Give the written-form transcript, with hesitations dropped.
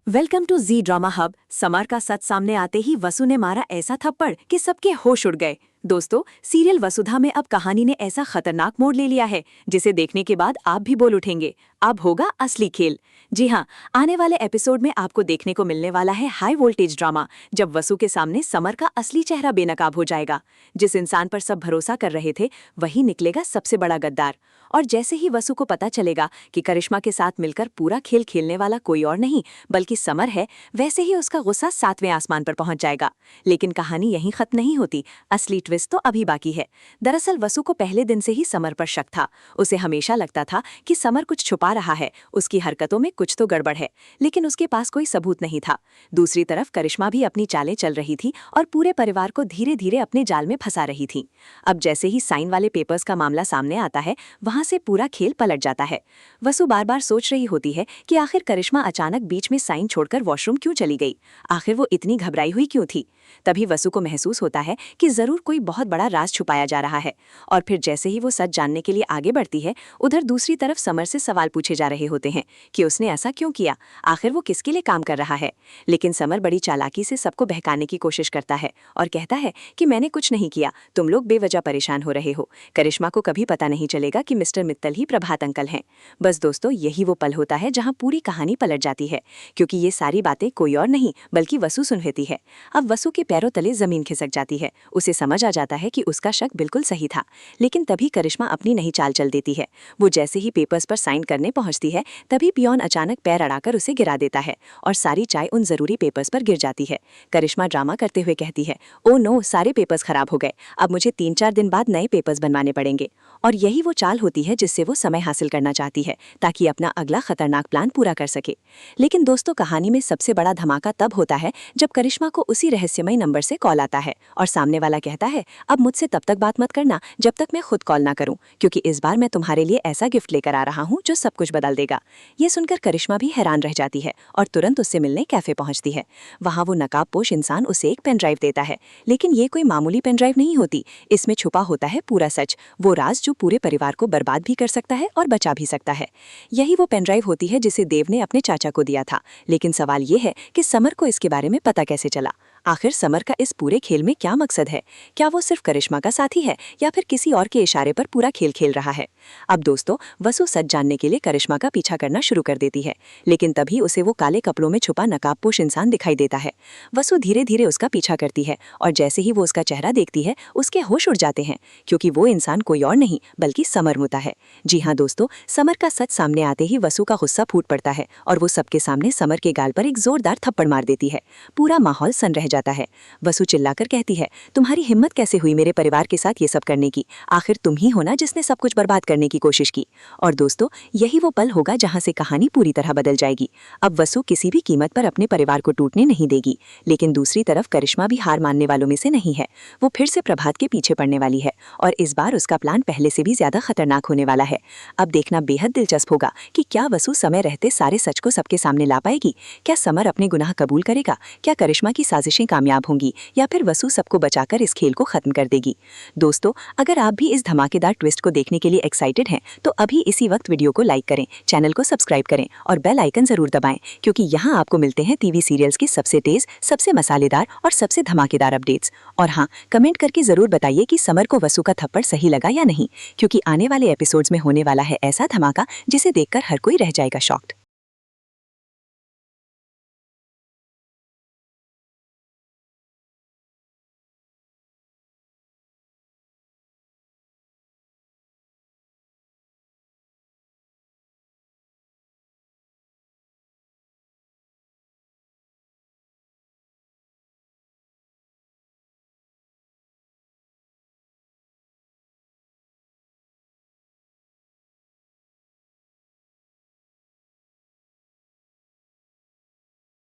Welcome to Zee drama hub. Samar का सच सामने आते ही वसु ने मारा ऐसा थप्पड़ कि सबके होश उड़ गए। दोस्तों, सीरियल वसुधा में अब कहानी ने ऐसा खतरनाक मोड़ ले लिया है जिसे देखने के बाद आप भी बोल उठेंगे, अब होगा असली खेल। जी हाँ, आने वाले एपिसोड में आपको देखने को मिलने वाला है हाई वोल्टेज ड्रामा, जब वसु के सामने समर का असली चेहरा बेनकाब हो जाएगा। जिस इंसान पर सब भरोसा कर रहे थे वही निकलेगा सबसे बड़ा गद्दार। और जैसे ही वसु को पता चलेगा कि करिश्मा के साथ मिलकर पूरा खेल खेलने वाला कोई और नहीं बल्कि समर है, वैसे ही उसका गुस्सा 7वें आसमान पर पहुंच जाएगा। लेकिन कहानी यहीं खत्म नहीं होती, असली ट्विस्ट तो अभी बाकी है। दरअसल वसु को पहले दिन से ही समर पर शक था। उसे हमेशा लगता था कि समर कुछ छुपा रहा है, उसकी हरकतों में कुछ तो गड़बड़ है, लेकिन उसके पास कोई सबूत नहीं था। दूसरी तरफ करिश्मा भी अपनी चालें चल रही थी और पूरे परिवार को धीरे धीरे अपने जाल में फंसा रही थी। अब जैसे ही साइन वाले पेपर्स का मामला सामने आता है, वहां से पूरा खेल पलट जाता है। वसु बार बार सोच रही होती है कि आखिर करिश्मा अचानक बीच में साइन छोड़कर वॉशरूम क्यों चली गई, आखिर वो इतनी घबराई हुई क्यों थी। तभी वसु को महसूस होता है कि जरूर कोई बहुत बड़ा राज छुपाया जा रहा है। और फिर जैसे ही वो सच जानने के लिए आगे बढ़ती है, उधर दूसरी तरफ समर से सवाल पूछे जा रहे होते हैं कि उसने ऐसा क्यों किया, आखिर वो किसके लिए काम कर रहा है। लेकिन समर बड़ी चालाकी से सबको बहकाने की कोशिश करता है और कहता है कि मैंने कुछ नहीं किया, तुम लोग बेवजह परेशान हो रहे हो। करिश्मा को कभी पता नहीं चलेगा कि मिस्टर मित्तल ही प्रभात अंकल हैं। बस दोस्तों, यही वो पल होता है जहां पूरी कहानी पलट जाती है, क्योंकि ये सारी बातें कोई और नहीं बल्कि वसु सुन लेती है। अब वसु के पैरों तले जमीन खिसक जाती है। उसे समझ आ जाता है कि उसका शक बिल्कुल सही था। लेकिन तभी करिश्मा अपनी नई चाल चल देती है। वो जैसे ही पेपर्स पर साइन करने पहुंचती है, तभी पियोन अचानक पैर अड़ाकर उसे गिरा देता है और सारी चाय उन जरूरी पेपर्स पर गिर जाती है। करिश्मा ड्रामा करते हुए कहती है, ओ नो, सारे पेपर्स खराब हो गए, अब मुझे 3-4 दिन बाद नए पेपर्स बनवाने पड़ेंगे। और यही वो चाल होती है जिससे वो समय हासिल करना चाहती है ताकि अपना अगला खतरनाक प्लान पूरा कर सके। लेकिन दोस्तों, कहानी में सबसे बड़ा धमाका तब होता है जब करिश्मा को उसी रहस्यमय नंबर से कॉल आता है और सामने वाला कहता है, अब मुझसे तब तक बात मत करना जब तक मैं खुद कॉल ना करूं, क्योंकि इस बार मैं तुम्हारे लिए ऐसा गिफ्ट लेकर आ रहा हूं जो सब कुछ बदल देगा। ये सुनकर करिश्मा भी हैरान रह जाती है और तुरंत उससे मिलने कैफे पहुंचती है। वहां वो नकाबपोश इंसान उसे एक पेन ड्राइव देता है, लेकिन ये कोई मामूली पेन ड्राइव नहीं होती। इसमें छुपा होता है पूरा सच, वो राज जो पूरे परिवार को बर्बाद भी कर सकता है और बचा भी सकता है। यही वो पेन ड्राइव होती है जिसे देव ने अपने चाचा को दिया था। लेकिन सवाल ये है कि समर को इसके बारे में पता कैसे चला। आखिर समर का इस पूरे खेल में क्या मकसद है? क्या वो सिर्फ करिश्मा का साथी है या फिर किसी और के इशारे पर पूरा खेल खेल रहा है? अब दोस्तों, वसु सच जानने के लिए करिश्मा का पीछा करना शुरू कर देती है, लेकिन तभी उसे वो काले कपड़ों में छुपा नकाबपोश इंसान दिखाई देता है। वसु धीरे धीरे उसका पीछा करती है और जैसे ही वो उसका चेहरा देखती है, उसके होश उड़ जाते हैं, क्योंकि वो इंसान कोई और नहीं बल्कि समर होता है। जी हाँ दोस्तों, समर का सच सामने आते ही वसु का गुस्सा फूट पड़ता है और वो सबके सामने समर के गाल पर एक जोरदार थप्पड़ मार देती है। पूरा माहौल सन रह जाता है। वसु चिल्लाकर कहती है, तुम्हारी हिम्मत कैसे हुई मेरे परिवार के साथ ये सब करने की? आखिर तुम ही हो ना जिसने सब कुछ बर्बाद करने की कोशिश की। और दोस्तों, यही वो पल होगा जहां से कहानी पूरी तरह बदल जाएगी। अब वसु किसी भी कीमत पर अपने परिवार को टूटने नहीं देगी। लेकिन दूसरी तरफ करिश्मा भी हार मानने वालों में से नहीं है। वो फिर से प्रभात के पीछे पड़ने वाली है और इस बार उसका प्लान पहले से भी ज्यादा खतरनाक होने वाला है। अब देखना बेहद दिलचस्प होगा कि क्या वसु समय रहते सारे सच को सबके सामने ला पाएगी। क्या समर अपने गुनाह कबूल करेगा? क्या करिश्मा की साजिशें कामयाब होंगी या फिर वसु सबको बचाकर इस खेल को खत्म कर देगी? दोस्तों, अगर आप भी इस धमाकेदार ट्विस्ट को देखने के लिए एक्साइटेड हैं, तो अभी इसी वक्त वीडियो को लाइक करें, चैनल को सब्सक्राइब करें और बेल आइकन जरूर दबाएं, क्योंकि यहाँ आपको मिलते हैं टीवी सीरियल्स की सबसे तेज, सबसे मसालेदार और सबसे धमाकेदार अपडेट्स। और हाँ, कमेंट करके जरूर बताइए कि समर को वसु का थप्पड़ सही लगा या नहीं, क्योंकि आने वाले एपिसोड्स में होने वाला है ऐसा धमाका जिसे देखकर हर कोई रह जाएगा शॉक्ड।